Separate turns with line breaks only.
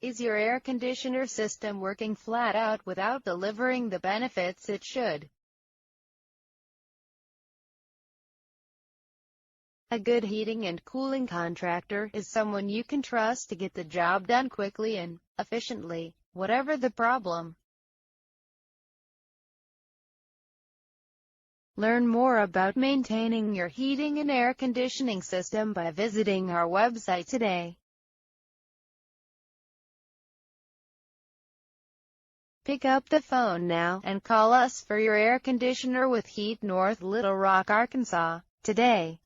Is your air conditioner system working flat out without delivering the benefits it should? A good heating and cooling contractor is someone you can trust to get the job done quickly and efficiently, whatever the problem. Learn more about maintaining your heating and air conditioning system by visiting our website today. Pick up the phone now, and call us for your air conditioner with heat North Little Rock, Arkansas, today.